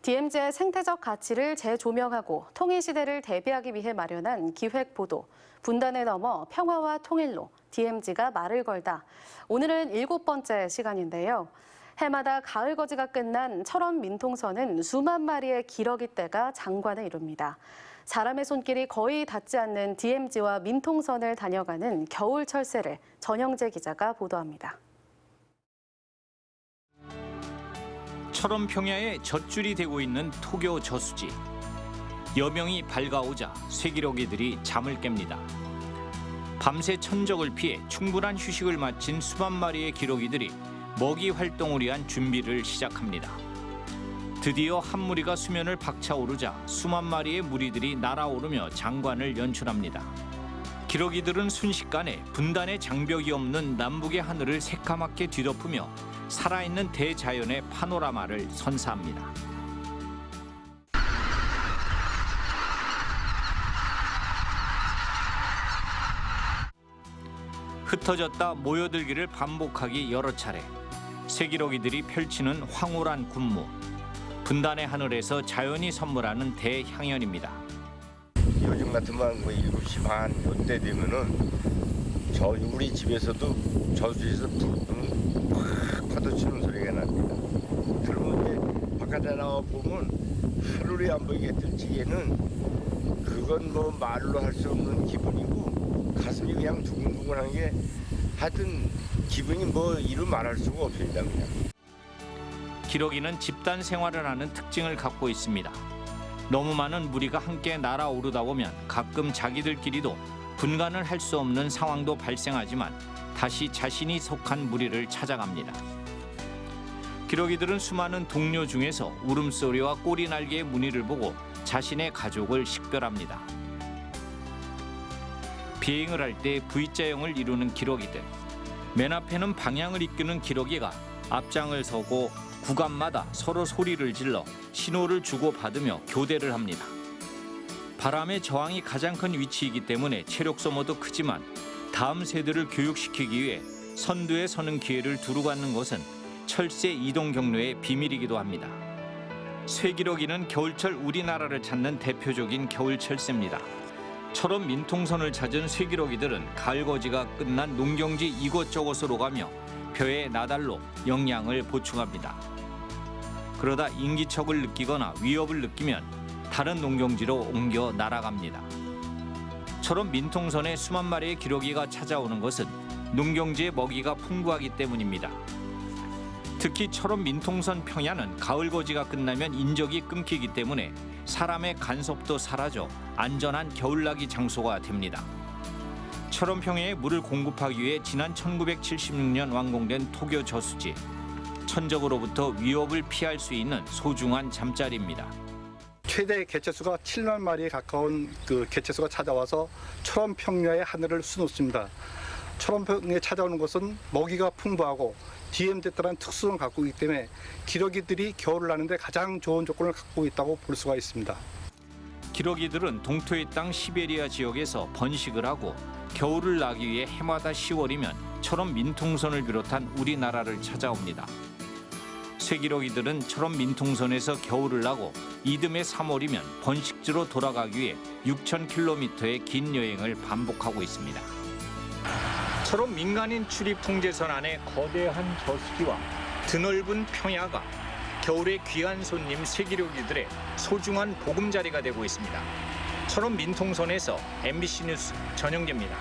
DMZ의 생태적 가치를 재조명하고 통일시대를 대비하기 위해 마련한 기획보도, 분단을 넘어 평화와 통일로 DMZ가 말을 걸다. 오늘은 7번째 시간인데요. 해마다 가을 거지가 끝난 철원 민통선은 수만 마리의 기러기 떼가 장관을 이룹니다. 사람의 손길이 거의 닿지 않는 DMZ와 민통선을 다녀가는 겨울 철새를 전영재 기자가 보도합니다. 철원 평야에 젖줄이 되고 있는 토교 저수지. 여명이 밝아오자 쇠기러기들이 잠을 깹니다. 밤새 천적을 피해 충분한 휴식을 마친 수만 마리의 기러기들이 먹이 활동을 위한 준비를 시작합니다. 드디어 한 무리가 수면을 박차오르자 수만 마리의 무리들이 날아오르며 장관을 연출합니다. 기러기들은 순식간에 분단의 장벽이 없는 남북의 하늘을 새까맣게 뒤덮으며 살아있는 대자연의 파노라마를 선사합니다. 흩어졌다 모여들기를 반복하기 여러 차례. 쇠기러기들이 펼치는 황홀한 군무. 분단의 하늘에서 자연이 선물하는 대향연입니다. 요즘 같으면 7시 반 이때 되면은 우리 집에서도 저수지에서 불 팍 파도치는 소리가 납니다. 그러면 이제 바깥에 나와 보면 하늘이 안 보이게 뜰지에는 그건 뭐 말로 할 수 없는 기분이고 가슴이 그냥 두근두근한 게 하여튼 기분이 뭐 이루 말할 수가 없습니다. 그냥. 기러기는 집단 생활을 하는 특징을 갖고 있습니다. 너무 많은 무리가 함께 날아오르다 보면 가끔 자기들끼리도 분간을 할 수 없는 상황도 발생하지만 다시 자신이 속한 무리를 찾아갑니다. 기러기들은 수많은 동료 중에서 울음소리와 꼬리 날개의 무늬를 보고 자신의 가족을 식별합니다. 비행을 할 때 V자형을 이루는 기러기들. 맨 앞에는 방향을 이끄는 기러기가 앞장을 서고 구간마다 서로 소리를 질러 신호를 주고받으며 교대를 합니다. 바람의 저항이 가장 큰 위치이기 때문에 체력 소모도 크지만 다음 세대를 교육시키기 위해 선두에 서는 기회를 두루 갖는 것은 철새 이동 경로의 비밀이기도 합니다. 쇠기러기는 겨울철 우리나라를 찾는 대표적인 겨울 철새입니다. 철원 민통선을 찾은 쇠기러기들은 가을 거지가 끝난 농경지 이곳저곳으로 가며 벼의 나달로 영양을 보충합니다. 그러다 인기척을 느끼거나 위협을 느끼면 다른 농경지로 옮겨 날아갑니다. 철원 민통선에 수만 마리의 기러기가 찾아오는 것은 농경지의 먹이가 풍부하기 때문입니다. 특히 철원 민통선 평야는 가을 거지가 끝나면 인적이 끊기기 때문에 사람의 간섭도 사라져 안전한 겨울나기 장소가 됩니다. 철원 평야에 물을 공급하기 위해 지난 1976년 완공된 토교 저수지. 천적으로부터 위협을 피할 수 있는 소중한 잠자리입니다. 최대 개체수가 7만 마리에 가까운 그 개체수가 찾아와서 철원 평야의 하늘을 수놓습니다. 철원 평야에 찾아오는 것은 먹이가 풍부하고 DMZ에 따른 특수성을 갖고 있기 때문에 기러기들이 겨울을 나는데 가장 좋은 조건을 갖고 있다고 볼 수가 있습니다. 기러기들은 동토의 땅 시베리아 지역에서 번식을 하고 겨울을 나기 위해 해마다 10월이면 철원 민통선을 비롯한 우리나라를 찾아옵니다. 쇠기러기들은 철원 민통선에서 겨울을 나고 이듬해 3월이면 번식지로 돌아가기 위해 6,000km의 긴 여행을 반복하고 있습니다. 철원 민간인 출입 통제선 안에 거대한 저수지와 드넓은 평야가 겨울의 귀한 손님 쇠기러기들의 소중한 보금자리가 되고 있습니다. 철원 민통선에서 MBC 뉴스 전영재입니다.